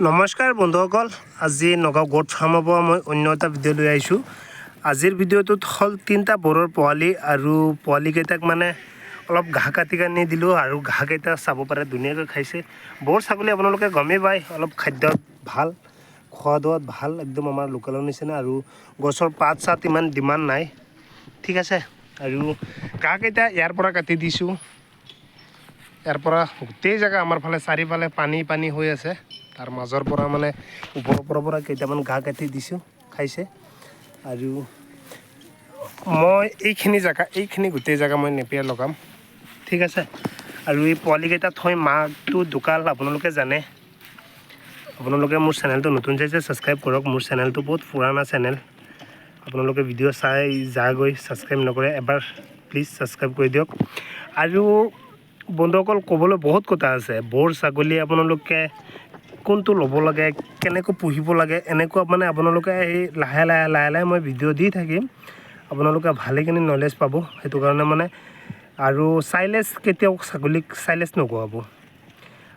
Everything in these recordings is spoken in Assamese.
নমস্কাৰ বন্ধুসকল, আজি নগাঁও গোট ফাৰ্মৰ পৰা মই অন্য এটা ভিডিঅ' লৈ আহিছোঁ। আজিৰ ভিডিঅ'টোত হ'ল 3টা বৰৰ পোৱালি আৰু পোৱালিকেইটাক মানে অলপ ঘাঁহ কাটি কানি দিলোঁ আৰু ঘাঁহকেইটা চাব পাৰে ধুনীয়াকৈ খাইছে। বৰ ছাগলী আপোনালোকে গমেই পায়, অলপ খাদ্যত ভাল, খোৱা দোৱাত ভাল, একদম আমাৰ লোকেলৰ নিচিনা আৰু গছৰ পাত চাত ইমান ডিমাণ্ড নাই, ঠিক আছে। আৰু ঘাঁহকেইটা ইয়াৰ পৰা কাটি দিছোঁ, ইয়াৰ পৰা গোটেই জেগা আমাৰ ফালে চাৰিওফালে পানী হৈ আছে। তাৰ মাজৰ পৰা মানে ওপৰৰ পৰা কেইটামান ঘাঁহ কাটি দিছোঁ, খাইছে। আৰু মই এইখিনি গোটেই জেগা মই নেপিয়াৰ লগাম, ঠিক আছে। আৰু এই পোৱালিকেইটা থৈ মাকটো ঢুকাল, আপোনালোকে জানে। আপোনালোকে মোৰ চেনেলটো নতুন চাইছে, ছাবস্ক্ৰাইব কৰক। মোৰ চেনেলটো বহুত পুৰণা চেনেল, আপোনালোকে ভিডিঅ' চাই যাগৈ, ছাবস্ক্ৰাইব নকৰে এবাৰ প্লিজ ছাবস্ক্ৰাইব কৰি দিয়ক। আৰু বন্ধুসকল, ক'বলৈ বহুত কথা আছে। বৰ ছাগলী আপোনালোকে কোনটো ল'ব লাগে, কেনেকৈ পুহিব লাগে, এনেকুৱা মানে আপোনালোকে এই লাহে লাহে মই ভিডিঅ' দি থাকিম, আপোনালোকে ভালেখিনি নলেজ পাব। সেইটো কাৰণে মানে আৰু চাইলেছ কেতিয়াও ছাগলীক চাইলেছ নকৰাব,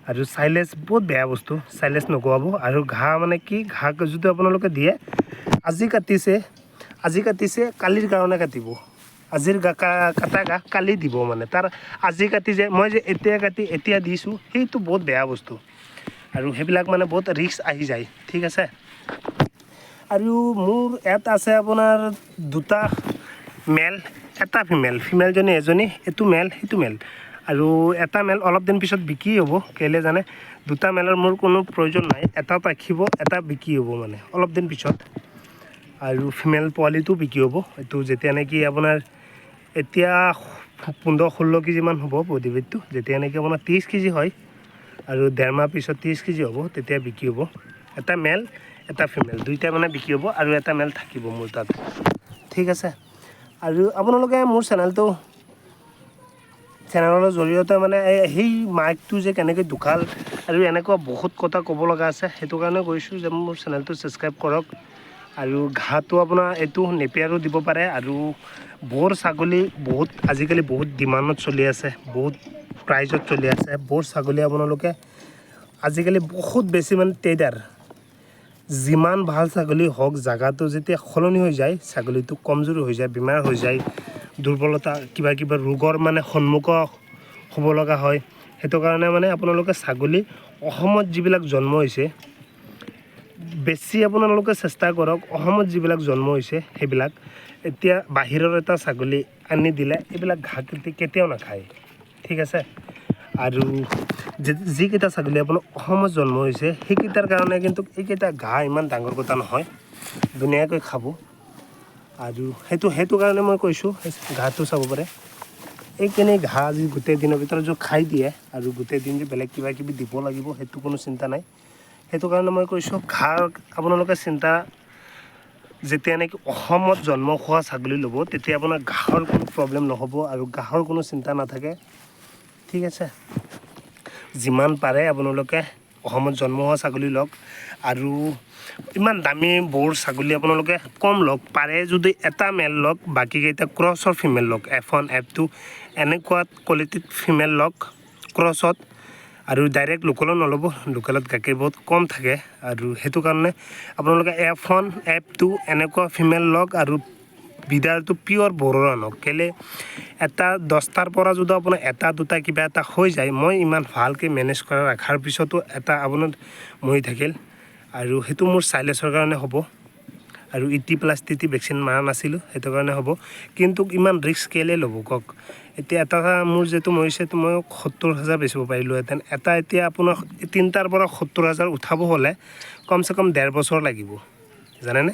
আৰু চাইলেছ বহুত বেয়া বস্তু, চাইলেছ নকৰাব। আৰু ঘাঁহ মানে কি, ঘাঁহ যদি আপোনালোকে দিয়ে, আজি কাটিছে কালিৰ কাৰণে কাটিব, আজিৰ কাটা ঘাঁহ কালি দিব, মানে তাৰ আজি কাটি যে মই যে এতিয়া দিছোঁ, সেইটো বহুত বেয়া বস্তু। আৰু সেইবিলাক মানে বহুত ৰিস্ক আহি যায়, ঠিক আছে। আৰু মোৰ ইয়াত আছে আপোনাৰ 2টা মেল, এটা ফিমেলজনী এজনী, এইটো মেল সেইটো মেল। আৰু এটা মেল অলপ দিন পিছত বিক্ৰী হ'ব, কেলৈ জানে, 2টা মেলৰ মোৰ কোনো প্ৰয়োজন নাই, এটা ৰাখিব, এটা বিক্ৰী হ'ব মানে অলপ দিন পিছত। আৰু ফিমেল পোৱালিটো বিক্ৰী হ'ব, এইটো যেতিয়া নেকি আপোনাৰ এতিয়া 15-16 কেজিমান হ'ব বডি ৱেইটটো, যেতিয়া নেকি আপোনাৰ 30 কেজি হয় আৰু 1.5 মাহ পিছত 30 কেজি হ'ব, তেতিয়া বিক্ৰী হ'ব। এটা মেল এটা ফিমেল, 2টা মানে বিক্ৰী হ'ব আৰু এটা মেল থাকিব মোৰ তাত, ঠিক আছে। আৰু আপোনালোকে মোৰ চেনেলৰ জৰিয়তে মানে সেই মাইকটো যে কেনেকৈ ঢুকাল আৰু এনেকুৱা বহুত কথা ক'ব লগা আছে, সেইটো কাৰণে কৈছোঁ যে মোৰ চেনেলটো ছাবস্ক্ৰাইব কৰক। আৰু ঘাঁহটো আপোনাৰ এইটো নেপিয়াৰো দিব পাৰে। আৰু বৰ ছাগলী আজিকালি বহুত ডিমাণ্ডত চলি আছে, বহুত প্ৰাইজত চলি আছে। বৰ ছাগলী আপোনালোকে আজিকালি বহুত বেছি মানে ট্ৰেডাৰ, যিমান ভাল ছাগলী হওক, জাগাটো যেতিয়া সলনি হৈ যায়, ছাগলীটো কমজোৰি হৈ যায়, বেমাৰ হৈ যায়, দুৰ্বলতা কিবা ৰোগৰ মানে সন্মুখীন হ'ব লগা হয়। সেইটো কাৰণে মানে আপোনালোকে ছাগলী অসমত যিবিলাক জন্ম হৈছে, বেছি আপোনালোকে চেষ্টা কৰক, অসমত যিবিলাক জন্ম হৈছে সেইবিলাক। এতিয়া বাহিৰৰ এটা ছাগলী আনি দিলে এইবিলাক ঘাঁহ কেতিয়াও নাখায়, ঠিক আছে। আৰু যিকেইটা ছাগলী আপোনাৰ অসমত জন্ম হৈছে, সেইকেইটাৰ কাৰণে কিন্তু এইকেইটা ঘাঁহ ইমান ডাঙৰ কথা নহয়, ধুনীয়াকৈ খাব। আৰু সেইটো কাৰণে মই কৈছোঁ, ঘাঁহটো চাব পাৰে। এইখিনি ঘাঁহ আজি গোটেই দিনৰ ভিতৰত যদি খাই দিয়ে, আৰু গোটেই দিন যে বেলেগ কিবা কিবি দিব লাগিব, সেইটো কোনো চিন্তা নাই। সেইটো কাৰণে মই কৈছোঁ, ঘাঁহ আপোনালোকে যেতিয়া নেকি অসমত জন্ম হোৱা ছাগলী ল'ব, তেতিয়া আপোনাৰ ঘাঁহৰ কোনো প্ৰব্লেম নহ'ব আৰু ঘাঁহৰ কোনো চিন্তা নাথাকে, ঠিক আছে। যিমান পাৰে আপোনালোকে অসমত জন্ম হোৱা ছাগলী লওক। আৰু ইমান দামী বৰ ছাগলী আপোনালোকে কম লওক, পাৰে যদি এটা মেল লওক, বাকীকেইটা ক্ৰছৰ ফিমেল লওক, F1 F2 এনেকুৱা কোৱালিটিত ফিমেল লওক ক্ৰছত। আৰু ডাইৰেক্ট লোকেলো নল'ব, লোকেলত গাখীৰ বহুত কম থাকে। আৰু সেইটো কাৰণে আপোনালোকে F1 F2 এনেকুৱা ফিমেল লওক, আৰু বিডাৰটো পিয়'ৰ বড়োৰ আনক। কেলৈ, এটা 10টাৰ পৰা যদি আপোনাৰ 1-2টা কিবা এটা হৈ যায়, মই ইমান ভালকৈ মেনেজ কৰা ৰখাৰ পিছতো এটা আপোনাৰ মৰি থাকিল, আৰু সেইটো মোৰ চাইলেছৰ কাৰণে হ'ব। আৰু ET+TT ভেকচিন মাৰা নাছিলোঁ, সেইটো কাৰণে হ'ব। কিন্তু ইমান ৰিস্ক কেলৈ ল'ব কওক। এতিয়া এটা মোৰ যিটো মৰিছে, সেইটো মই 70,000 বেচিব পাৰিলোঁহেঁতেন। এটা এতিয়া আপোনাৰ 3টাৰ পৰা 70,000 উঠাব হ'লে কমচে কম 1.5 বছৰ লাগিব, জানেনে।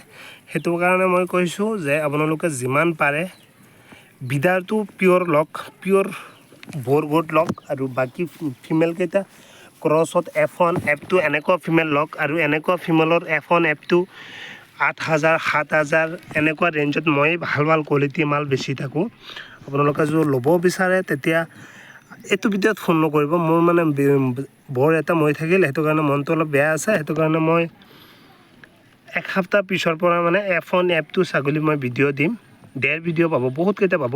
সেইটো কাৰণে মই কৈছোঁ যে আপোনালোকে যিমান পাৰে বিডাৰটো পিয়'ৰ লওক, পিয়'ৰ ব'ৰ লওক। আৰু বাকী ফিমেলকেইটা ক্ৰছত F1 F2 এনেকুৱা ফিমেল লওক। আৰু এনেকুৱা ফিমেলৰ F1 F2 8,000 7,000 এনেকুৱা ৰেঞ্জত মই ভাল কোৱালিটি মাল বেছি থাকোঁ। আপোনালোকে যদি ল'ব বিচাৰে, তেতিয়া এইটো ভিডিঅ'ত ফোন নকৰিব। মোৰ মানে বৰ এটা মৰি থাকিল, সেইটো কাৰণে মনটো অলপ বেয়া আছে। সেইটো কাৰণে মই 1 সপ্তাহ পিছৰ পৰা মানে F1 F2 ছাগলী মই ভিডিঅ' দিম, ডেৰ ভিডিঅ' পাব, বহুতকেইটা পাব।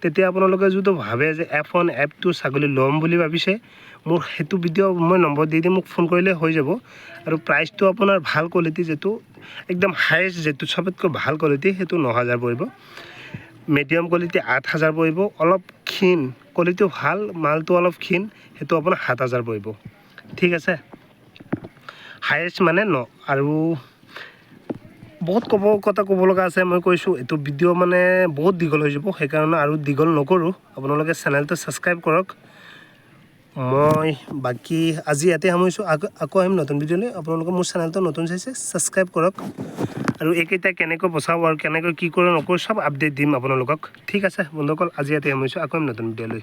তেতিয়া আপোনালোকে যদি ভাবে যে F1 F2 ছাগলী ল'ম বুলি ভাবিছে, মোৰ সেইটো ভিডিঅ' মই নম্বৰ দি দিম, মোক ফোন কৰিলে হৈ যাব। আৰু প্ৰাইচটো আপোনাৰ ভাল কোৱালিটি, যিটো একদম হায়েষ্ট, যিটো চবতকৈ ভাল কোৱালিটি, সেইটো 9,000 পৰিব। মিডিয়াম কোৱালিটি 8,000 পৰিব। অলপ ক্ষীণ কোৱালিটিও ভাল, মালটো অলপ ক্ষীণ, সেইটো আপোনাৰ 7,000 পৰিব। ঠিক আছে, হায়েষ্ট মানে আৰু বহুত কথা ক'ব লগা আছে। মই কৈছোঁ এইটো ভিডিঅ' মানে বহুত দীঘল হৈ যাব, সেইকাৰণে আৰু দীঘল নকৰোঁ। আপোনালোকে চেনেলটো ছাবস্ক্ৰাইব কৰক। মই বাকী আজি ইয়াতে সামৰিছোঁ। আকৌ আহিম নতুন ভিডিঅ' লৈ। আপোনালোকে মোৰ চেনেলটো নতুন চাইছে, ছাবস্ক্ৰাইব কৰক। আৰু এইকেইটা কেনেকৈ বচাওঁ আৰু কেনেকৈ কি কৰোঁ নকৰোঁ চব আপডেট দিম আপোনালোকক। ঠিক আছে বন্ধুসকল, আজি ইয়াতে সামৰিছোঁ। আকৌ আহিম নতুন ভিডিঅ' লৈ।